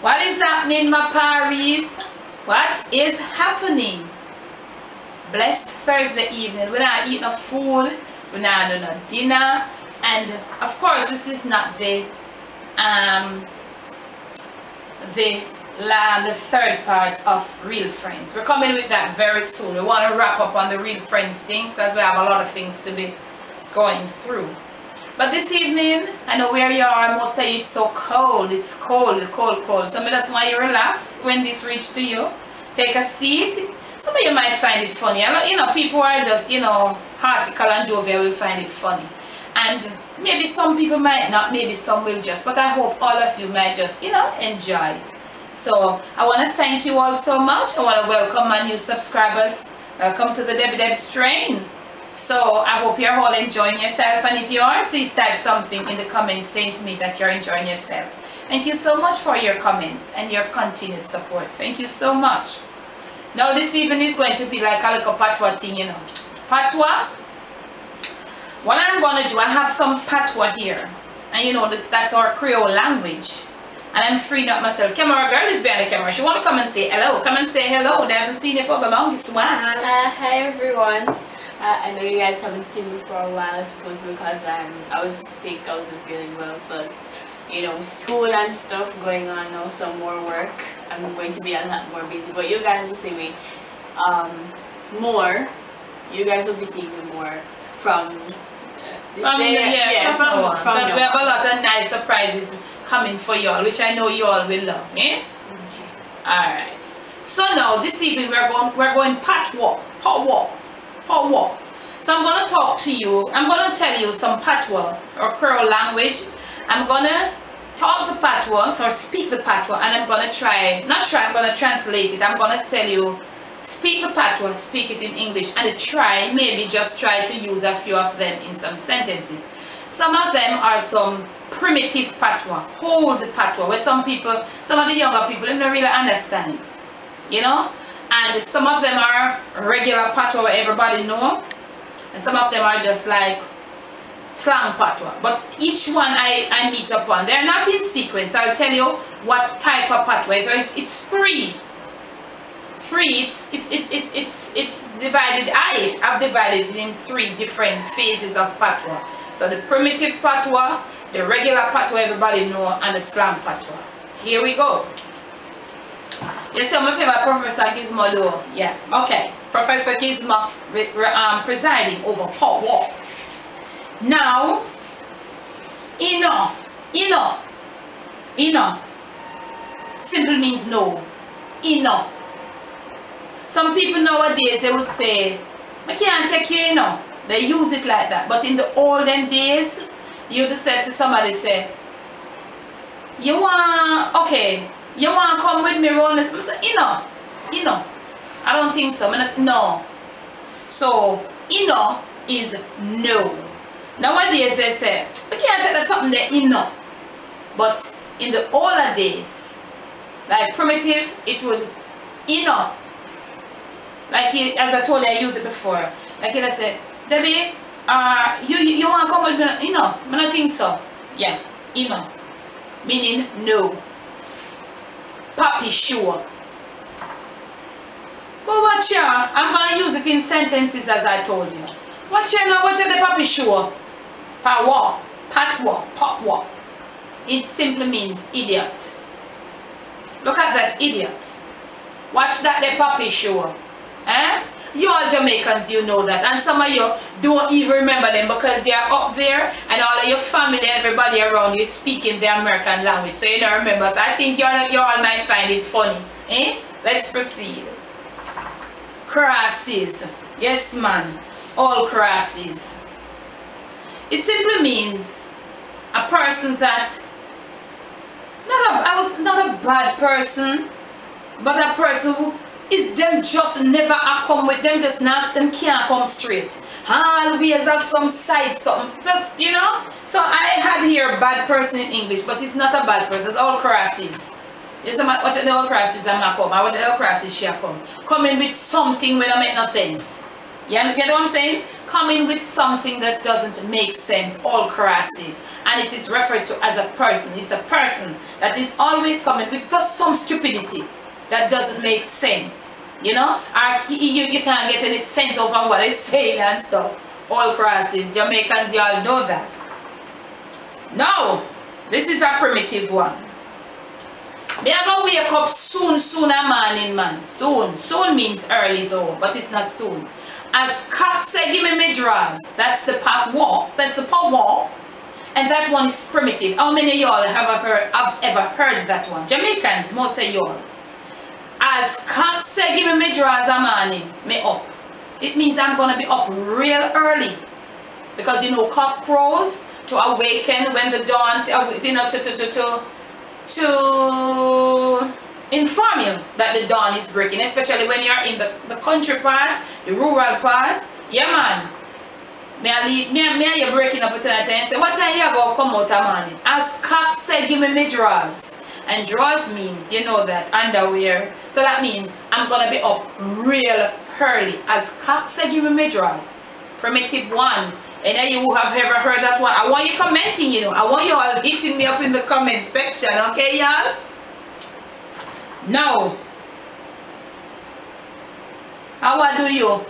What is happening, my Paris? What is happening? Blessed Thursday evening. We're not eating no food. We're not doing no dinner. And of course, this is not the third part of Real Friends. We're coming with that very soon. We want to wrap up on the Real Friends things because we have a lot of things to be going through. But this evening, I know where you are, most of you, it's so cold. It's cold. Some of us want you relax when this reaches to you. Take a seat. Some of you might find it funny. You know, people are just, you know, heartical and jovial will find it funny. And maybe some people might not, maybe some will just. But I hope all of you might just, you know, enjoy it. So I want to thank you all so much. I want to welcome my new subscribers. Welcome to the Debbie Debs train. So I hope you're all enjoying yourself, and if you are, please type something in the comments saying to me that you're enjoying yourself. Thank you so much for your comments and your continued support. Thank you so much. Now this evening is going to be like a little patois thing, you know. Patois. What I'm going to do, I have some patois here, and you know that's our Creole language. And I'm freeing up myself. Camera girl is behind the camera. She want to come and say hello. Come and say hello. They haven't seen you for the longest while. Hi everyone. I know you guys haven't seen me for a while, I suppose, because I was sick, I wasn't feeling well, plus, you know, school and stuff going on now, some more work. I'm going to be a lot more busy, but you guys will see me more. You guys will be seeing me more from this day. Because we have a lot of nice surprises coming for y'all, which I know you all will love, eh? Okay. Alright. So now, this evening we're going patois. Patois. So I'm going to talk to you. I'm going to tell you some patois or Creole language. I'm going to talk the patois or speak the patois, and I'm going to I'm going to translate it. I'm going to tell you, speak the patois, speak it in English, and maybe just try to use a few of them in some sentences. Some of them are some primitive patois, old patois, where some of the younger people don't really understand it, you know? And some of them are regular patois where everybody know, and some of them are just like slang patois. But each one I meet upon, they're not in sequence. I'll tell you what type of patois. It's three. It's divided. I've divided it in 3 different phases of patois. So the primitive patois, the regular patois everybody know, and the slang patois. Here we go. You see my favorite Professor Gizmo though? Yeah, okay. Professor Gizmo presiding over patois. Now, ino simply means no. Ino. Some people nowadays, they would say, I can't take you, you know. They use it like that. But in the olden days, you would say to somebody, say, you want to come with me around this? I say, you know. I don't think so. No. So, is no. Nowadays they say, we can't take that something there, But in the older days, like primitive, it would, like as I told you, I used it before. Like I said, Debbie, you want to come with me? I don't think so. Yeah, meaning no. Papi sure. But watch ya, I'm gonna use it in sentences as I told you. Watch ya now, watch ya the papi sure. Patois. It simply means idiot. Look at that idiot. Watch that the papi sure. Eh? You all Jamaicans, you know that, and some of you don't even remember them because you're up there and all of your family and everybody around you is speaking the American language, so you don't remember. So I think you all might find it funny. Eh? Let's proceed. Crasses. Yes, man. All crasses. It simply means a person that not a bad person, but a person who is them just never come with them, just not them can't come straight. Always have some side something. That's, you know. So I had here bad person in English, but it's not a bad person. It's all crasses. It's watch the all crasses I'm not come. I watch the all crasses she come. Coming with something when I make no sense. You get what I'm saying? coming with something that doesn't make sense, all crasses, and it is referred to as a person. It's a person that is always coming with just some stupidity that doesn't make sense, you know, or you can't get any sense over what it's saying and stuff. All crasses. Jamaicans, y'all know that. Now, this is a primitive one. Me I go wake up soon a morning, man. Soon means early though, but it's not soon. As cock say, give me drawers. That's the Patois. That's the Patois. And that one is primitive. How many of y'all have ever heard that one? Jamaicans, most of y'all. As cock say, give me drawers a morning, me up. It means I'm gonna be up real early. Because you know, cock crows to awaken when the dawn, you know, to inform you that the dawn is breaking, especially when you're in the country part, the rural part. Yeah, man. Me you breaking up tonight and say, what time you go come out of morning? As cock said, give me drawers. And drawers means, you know that, underwear. So that means I'm gonna be up real early. As cock said, give me drawers. Primitive one. And then you have ever heard that one. I want you commenting, you know. I want you all hitting me up in the comment section, okay, y'all? Now, how do you?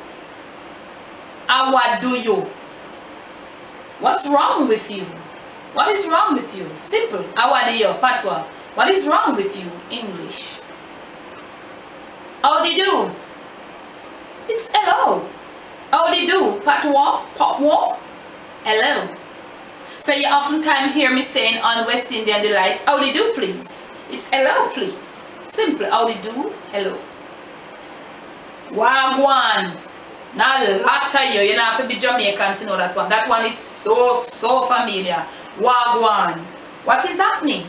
How do you? What's wrong with you? What is wrong with you? Simple. How do you? Patois. What is wrong with you? English. How do you do? It's hello. How do you do? Patois? Patois? Hello. So you oftentimes hear me saying on West Indian Delights, how do you do, please? It's hello, please. Simple. How do you do? Hello. Wagwan. Now a lot of you don't have to be Jamaicans to know that one. That one is so familiar. Wagwan. What is happening?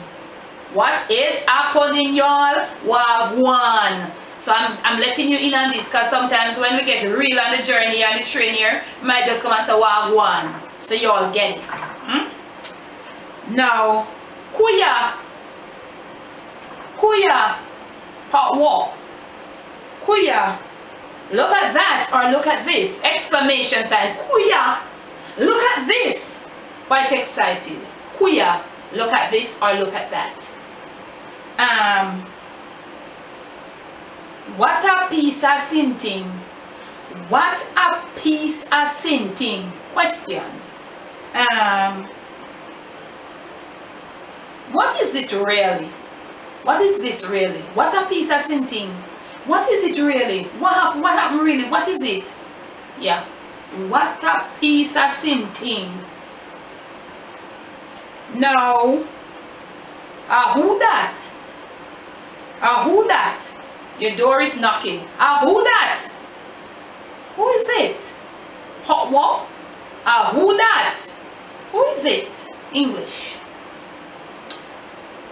What is happening, y'all? Wagwan. So I'm letting you in on this because sometimes when we get real on the journey and the train here, we might just come and say Wagwan. So you all get it. Now, Kuya. Kuya. Patois. Kuya. Look at that or look at this. Exclamation sign. Kuya. Look at this. Quite excited. Kuya. Look at this or look at that. What a piece of sinting. What a piece of sinting. Question. What is it really? What is this really? What a piece of sinting. What is it really? What happened really? What is it? Yeah. What a piece of sinting. Now, who that? Who that? Your door is knocking. Who that? Who is it? What? Who that? Who is it? English.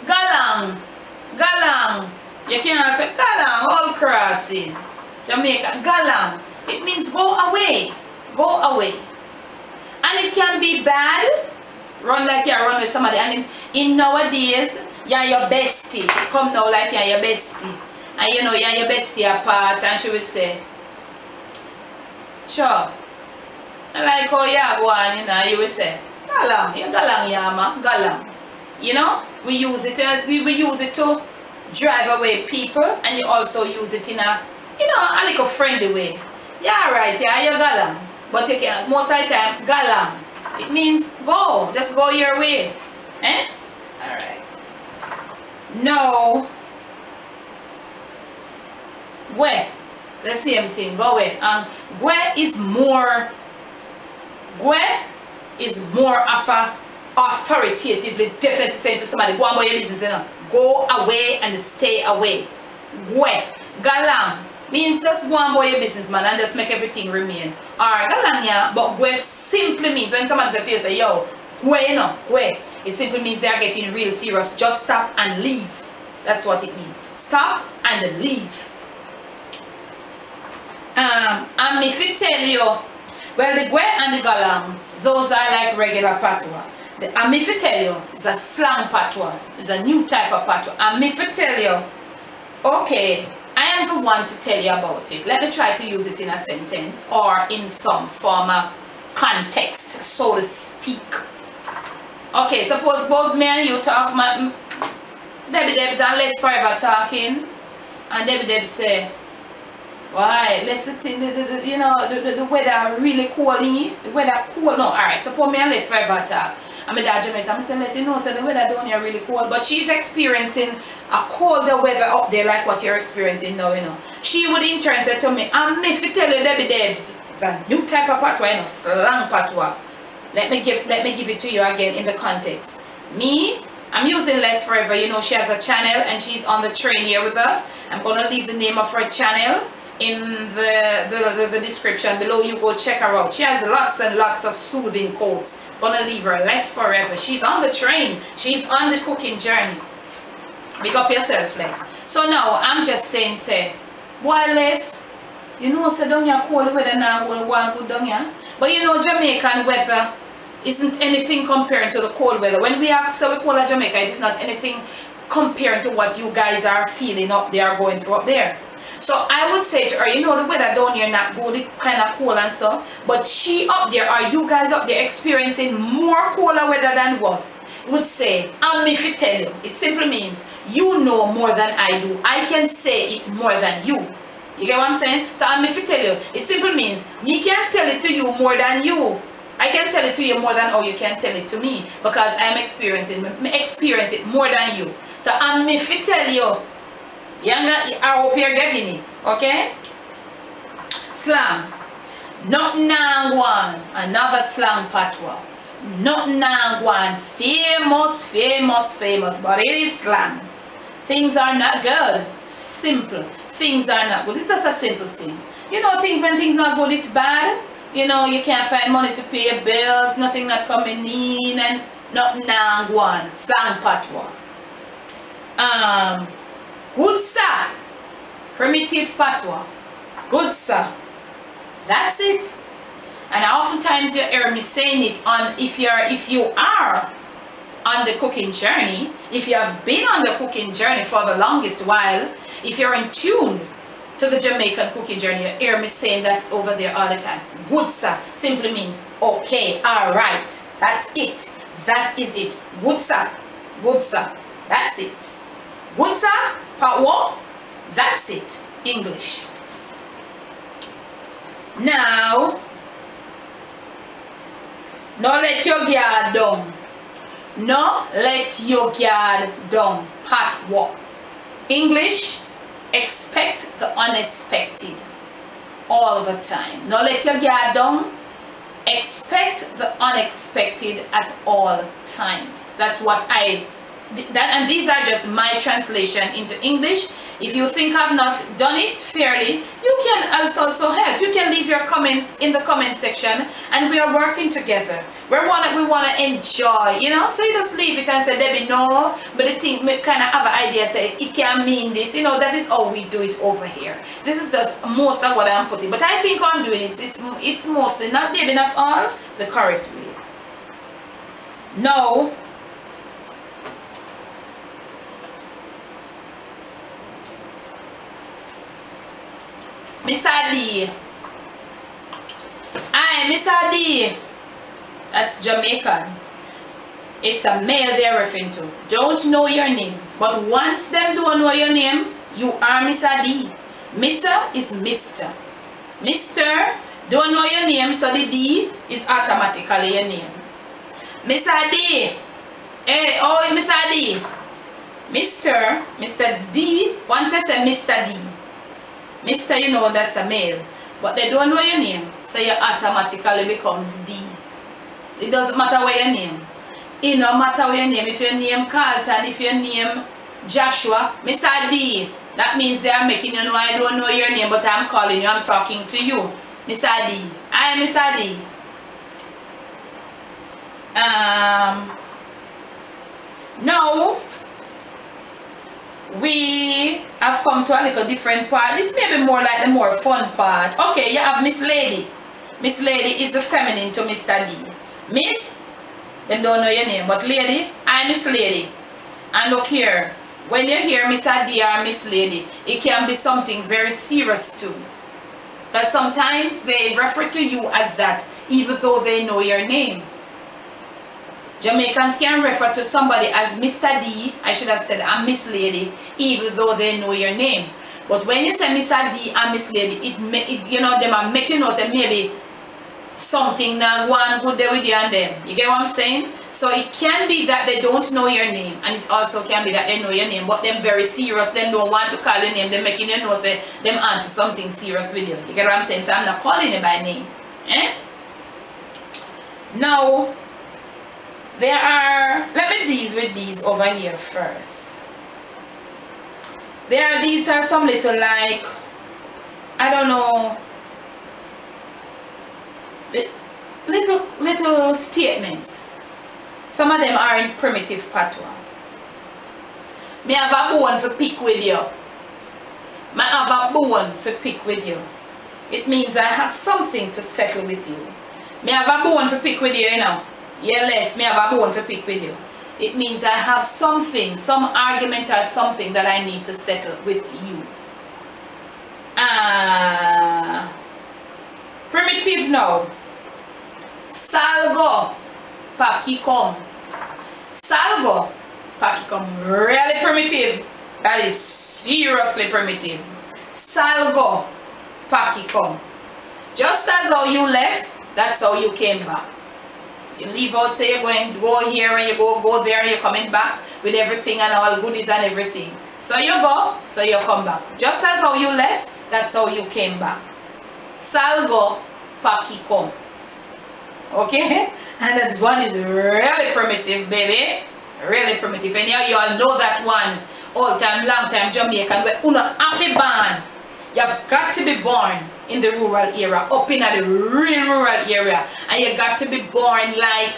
Galang. Galang. You can't say galang, all crosses. Jamaica, galang. It means go away. Go away. And it can be bad. Run like you run with somebody. And in nowadays, you're your bestie. Come now like you're your bestie. And you know, you're your bestie apart. And she will say, sure. I like how you go on, you know, you will say, galang, you galang, yama, galang. You know, we use it to drive away people, and you also use it in a, you know, a little friendly way. Yeah, right, yeah, you're galang. But you can, most of the time, galang. It means go, just go your way. Eh? Alright. No. Where? The same thing, go away. Where is more of a authoritatively definitely saying to somebody, go on about your business, you know. Go away and stay away. Where? Galang means just go on about your business, man, and just make everything remain. Or galang, yeah, but where simply means when somebody says to you, say, yo, where, you know, where? It simply means they are getting real serious. Just stop and leave. That's what it means. Stop and leave. And if I tell you, well, the Gwe and the Galang, those are like regular Patois. And if I tell you, it's a slang Patois. It's a new type of Patois. And if I tell you, okay, I am the one to tell you about it. Let me try to use it in a sentence or in some form of context, so to speak. Okay, suppose both me and you talk, Debbie Debs and Les Forever talking, and Debbie Debs say, why, let's you know, the weather really cold here. The weather cold. No, alright, suppose me and Les Forever talk. I'm a dad Jamaican. I'm saying, Les, you know, so the weather down here really cold, but she's experiencing a colder weather up there like what you're experiencing now, you know. She would in turn say to me, I'm if you tell you Debbie Debs, it's a new type of patois, you know, slang patois. Let me give it to you again in the context. Me, I'm using Les Forever. You know, she has a channel and she's on the train here with us. I'm gonna leave the name of her channel in the description below. You go check her out. She has lots and lots of soothing quotes. Gonna leave her. Les Forever. She's on the train. She's on the cooking journey. Big up yourself, Les. So now I'm just saying, say, why Les? You know, so down here cold weather now will want good down here. But you know, Jamaican weather isn't anything compared to the cold weather. When we are so we call it Jamaica, it is not anything compared to what you guys are feeling up there, going through up there. So I would say to her, you know, the weather down here not good, it's kind of cold and so, but she up there, are you guys up there experiencing more colder weather than us? Would say, if you tell you, it simply means you know more than I do. I can say it more than you. You get what I'm saying? So if you tell you, it simply means me can tell it to you more than you. I can tell it to you more than how you can tell it to me, because I'm experiencing it more than you. So if you tell you, I hope you're getting it, okay? Slang. Not nangwan, another slang patois. Not nangwan, famous, but it is slang. Things are not good. Simple. Things are not good. It's just a simple thing. You know, when things not good, it's bad. You know, you can't find money to pay your bills, nothing not coming in, and not nangwan, slang patois. Good sir, primitive patois. Good sir. That's it. And oftentimes you hear me saying it on if you are on the cooking journey, if you have been on the cooking journey for the longest while, if you're in tune to the Jamaican cooking journey, you hear me saying that over there all the time. Good sir simply means okay, alright, that's it, that is it. Good sir, that's it. Good sir, patois, that's it. English. Now let your guard down. No, let your guard down. Patois. English, expect the unexpected all the time. No, let your guard down. Expect the unexpected at all times. That's what and these are just my translation into English. If you think I've not done it fairly, you can also help. You can leave your comments in the comment section, and we are working together. We want to enjoy, you know. So you just leave it and say, Debbie, no, but the thing kind of have an idea, say it can mean this, you know. That is how we do it over here. This is just most of what I'm putting, but I think I'm doing it. It's mostly, not maybe not all, the correct way. No. Miss Adi. Aye, Miss Adi. That's Jamaicans. It's a male they're referring to. Don't know your name. But once them don't know your name, you are Miss Adi. Missa is Mr. Mr. Don't know your name, so the D is automatically your name. Miss Adi. Hey, oh, Miss Adi. Mr. D. Once I say Mr. D. Mr. You know that's a male, but they don't know your name, so you automatically becomes D. It doesn't matter what your name. It no matter what your name. If your name Carlton, if your name Joshua, Mr. D, that means they are making you know I don't know your name, but I'm calling you, I'm talking to you. Mr. D. I am Mr. D. Now we have come to a little different part. This may be more like the more fun part. Okay, you have Miss Lady. Miss Lady is the feminine to Mr. D. Miss, them don't know your name, but Lady, I'm Miss Lady. And look here, when you hear Mr. D or Miss Lady, it can be something very serious too. But sometimes they refer to you as that even though they know your name. Jamaicans can refer to somebody as Mr. D, I should have said I'm Miss Lady, even though they know your name. But when you say Mr. D and Miss Lady, it you know, them are making us say maybe something now one good there with you and them. You get what I'm saying? So it can be that they don't know your name, and it also can be that they know your name, but them very serious, them don't want to call your name, they're making you know say them onto something serious with you. You get what I'm saying? So I'm not calling you by name. Now there are, let me deal with these over here first. These are some little like, I don't know, little statements. Some of them are in primitive patois. Me have a bone for pick with you. Me have a bone for pick with you. It means I have something to settle with you. Me have a bone for pick with you, you know. Yes, me have a bone for pick with you. It means I have something, some argument or something that I need to settle with you. Primitive now. Salgo, pakikom. Salgo, pakikom. Really primitive. That is seriously primitive. Salgo, pakikom. Just as how you left, that's how you came back. You leave out, say you're going to go here and you go there and you're coming back with everything and all goodies and everything. So you go, so you come back. Just as how you left, that's how you came back. Salgo, pakikom. Okay? And that one is really primitive, baby. Really primitive. And you all know that one. Old time, long time Jamaican, where you have to born. You've got to be born in the rural area, up in the real rural area. And you got to be born like,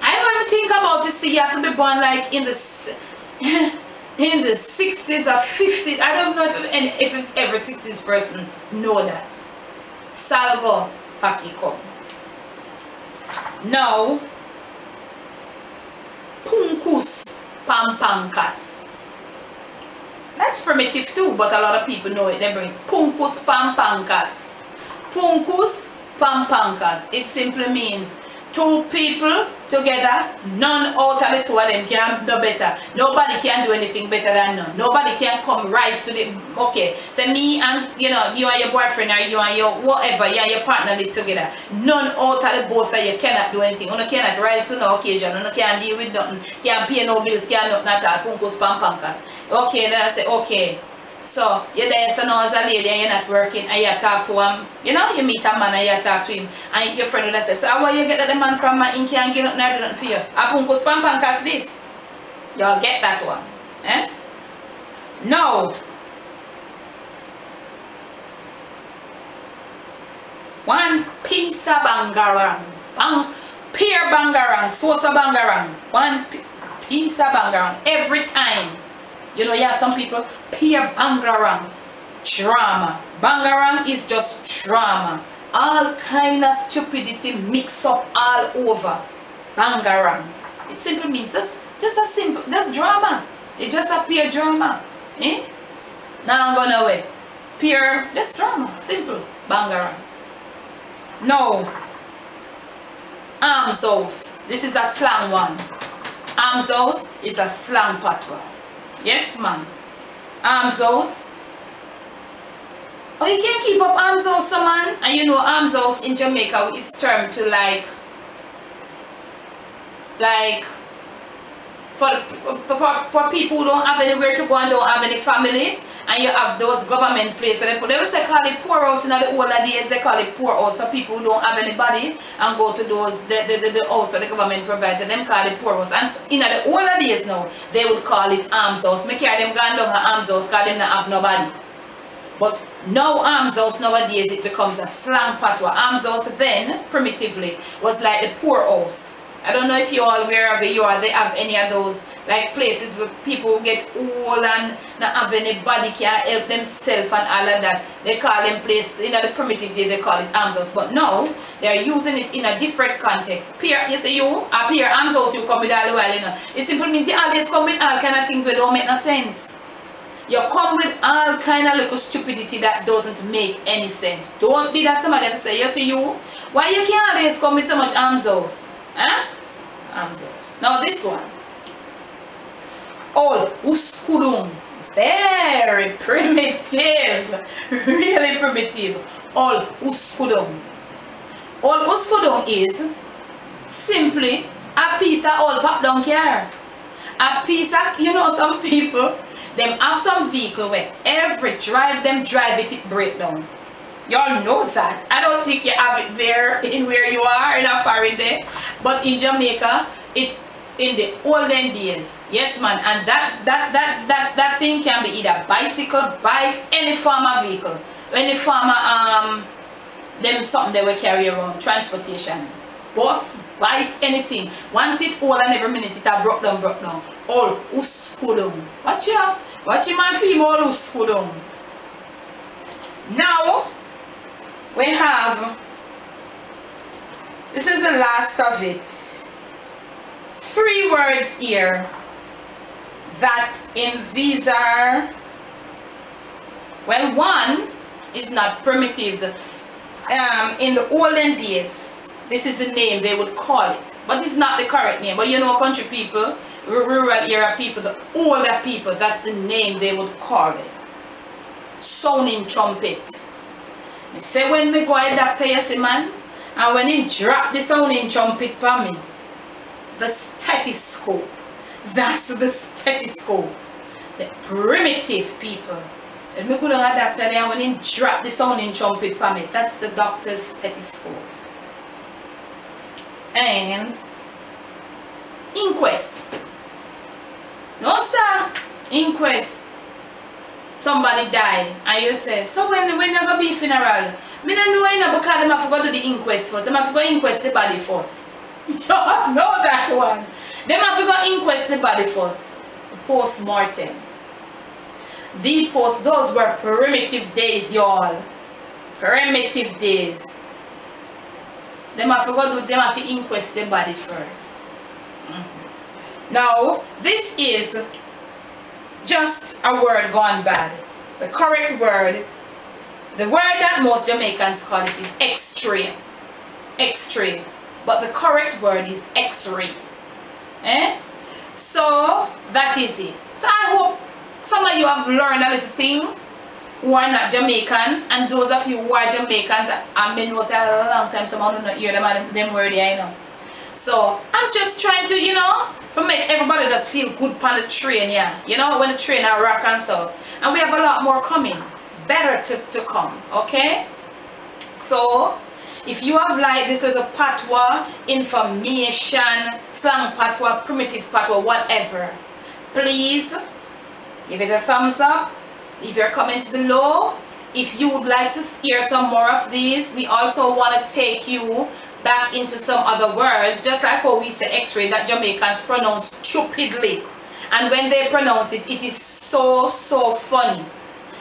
I don't even think about to see, you have to be born like in the 60s or 50s. I don't know if it's every 60s person know that. Salgo, pakiko. Now, punkus, pampankas. That's primitive too, but a lot of people know it. They bring punkus, pampankas. Punkus, pampankas. It simply means two people together, none out of the two of them can do better. Nobody can do anything better than none. Nobody can come rise to the, okay, so me and, you know, you and your boyfriend or you and your whatever, you and your partner live together. None out of the both of you cannot do anything. You cannot rise to no occasion. You can't deal with nothing. Can't pay no bills, can't nothing at all. Punkus, pampankas. Okay, then I say, okay. So, you're there, so now as a lady and you're not working and you talk to him, you know, you meet a man and you talk to him and your friend will say, so how you get that the man from my ink and get nothing or do nothing for you? A punkus pampankas this. Y'all get that one. Eh? Now, one piece of bangarang. Peer bangarang, sosa bangarang. One piece of bangarang every time. You know, you have some people, peer bangarang, drama. Bangarang is just drama. All kind of stupidity mix up all over. Bangarang. It simply means just a simple, just drama. It just a pure drama. Eh? Now I'm going away. Pure, just drama. Simple. Bangarang. No. Arms house. This is a slang one. Arms house is a slang patois. Yes, man. Arms house. Oh, you can't keep up arms house, man. And you know, arms house in Jamaica is termed to like for people who don't have anywhere to go and don't have any family, and you have those government places. They will say call it poorhouse in the older days. They call it poorhouse for people who don't have anybody and go to those the house that the government provides. Them call it poorhouse. And in the older days now, they would call it arms house. Make care them going down to arms house because them not have nobody. But now arms house nowadays it becomes a slang patois. Arms house then primitively was like the poorhouse. I don't know if you all wherever you are, they have any of those like places where people get old and not have anybody can help themselves and all of that. They call them place, in the primitive day they call it arms house. But now they're using it in a different context. Peer, you see you, a peer arms house you come with all the while, you know. It simply means you always come with all kind of things that don't make no sense. You come with all kind of little stupidity that doesn't make any sense. Don't be that somebody to say, you see you, why you can't always come with so much armsos? Huh? Armsos. Now this one. All uskudum. Very primitive. Really primitive. All uskudum. All uskudum is simply a piece of old pop down car. A piece of, you know, some people, them have some vehicle where every drive it break down. Y'all know that. I don't think you have it there in where you are in a foreign day. But in Jamaica, it in the olden days, yes man, and that thing can be either bicycle, bike, any form of vehicle. Any form of them something they will carry around, transportation. Bus, bike, anything. Once it all and every minute it have broke down. All uskudum. Watch my female uskudum. Now we have, this is the last of it. 3 words here that in these are, well, one is not primitive. In the olden days, this is the name they would call it, but it's not the correct name. But you know, country people, rural area people, the older people, that's the name they would call it. Sounding trumpet. Me say when me go to the doctor, you see man, and when he drop the sounding trumpet for me, the stethoscope, that's the stethoscope. The primitive people. When me go to the doctor and when he drop the sounding trumpet for me, that's the doctor's stethoscope. And inquest. No sir, inquest. Somebody die and you say, so when you go be funeral, me don't know you know because them have to go do the inquest first. Them have to go inquest the body first. You know that one. Them have to go inquest the body first. Post-mortem. Those were primitive days, y'all. Primitive days. Them have to go do, them have to inquest the body first. Now, this is just a word gone bad. The correct word, the word that most Jamaicans call it is X-ray. X-ray. But the correct word is X-ray. So, that is it. So, I hope some of you have learned a little thing who are not Jamaicans, and those of you who are Jamaicans, I've been know say a long time, some of you don't hear them word there, you know. So, I'm just trying to, you know, to make everybody just feel good on the train, yeah. You know, when the train are rock and so. And we have a lot more coming. Better to come, okay? So, if you have liked this as a Patois, information, slang Patois, primitive Patois, whatever, please give it a thumbs up. Leave your comments below. If you would like to hear some more of these, we also want to take you back into some other words, just like how we say X-ray, that Jamaicans pronounce stupidly. And when they pronounce it, it is so funny.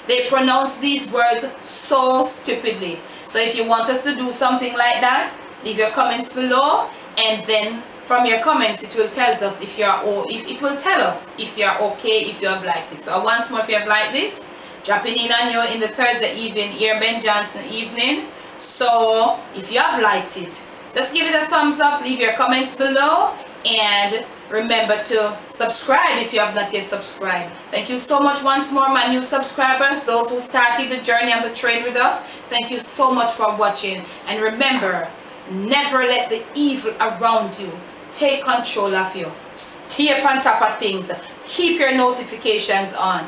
They pronounce these words so stupidly. So if you want us to do something like that, leave your comments below, and then from your comments it will tell us if you are, or if it will tell us if you are okay, if you have liked it. So once more, if you have liked this, dropping in on you in the Thursday evening, here Ben Johnson evening. So if you have liked it, just give it a thumbs up, leave your comments below, and remember to subscribe if you have not yet subscribed. Thank you so much once more, my new subscribers, those who started the journey on the train with us. Thank you so much for watching, and remember, never let the evil around you take control of you. Stay up on top of things. Keep your notifications on.